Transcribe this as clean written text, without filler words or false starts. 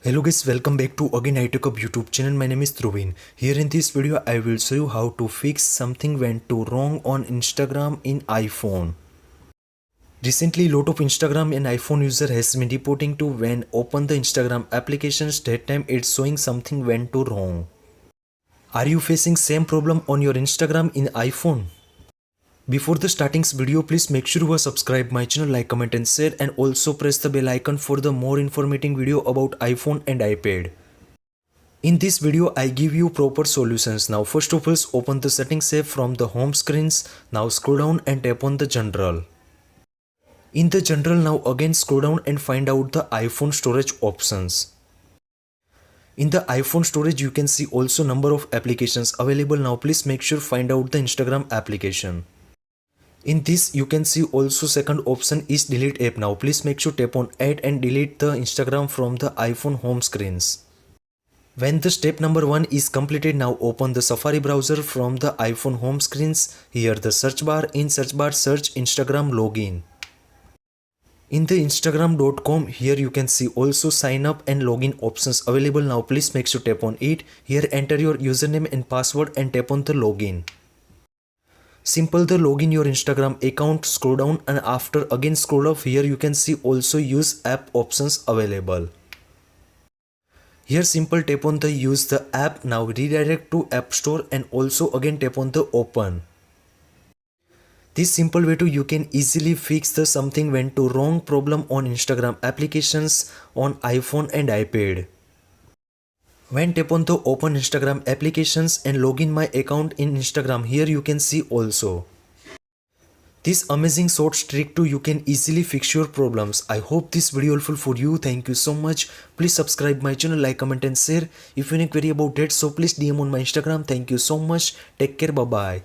Hello guys, welcome back to again iTechHub YouTube channel. My name is Dhruvin. Here in this video I will show you how to fix something went too wrong on Instagram in iPhone. Recently lot of Instagram and iPhone user has been reporting to when open the Instagram applications that time it's showing something went too wrong. Are you facing same problem on your Instagram in iPhone? Before the starting video, please make sure you are subscribe my channel, like, comment and share, and also press the bell icon for the more informative video about iPhone and iPad. In this video, I give you proper solutions. Now first of all, open the settings app from the home screens. Now scroll down and tap on the general. In the general, now again scroll down and find out the iPhone storage options. In the iPhone storage, you can see also number of applications available. Now please make sure find out the Instagram application. In this you can see also second option is delete app. Now please make sure tap on add and delete the Instagram from the iPhone home screens. When the step number 1 is completed, now open the Safari browser from the iPhone home screens. Here the search bar, in search bar search Instagram login. In the instagram.com, here you can see also sign up and login options available. Now please make sure tap on it. Here enter your username and password and tap on the login. Simple the login your Instagram account, scroll down and after again scroll up. Here you can see also use app options available. Here simple tap on the use the app. Now redirect to App Store and also again tap on the open. This simple way to you can easily fix the something went to wrong problem on Instagram applications on iPhone and iPad. When tap on the open Instagram applications and login my account in Instagram, here you can see also. This amazing short trick too you can easily fix your problems. I hope this video helpful for you. Thank you so much. Please subscribe my channel, like, comment and share. If you need query about that, so please DM on my Instagram. Thank you so much. Take care. Bye bye.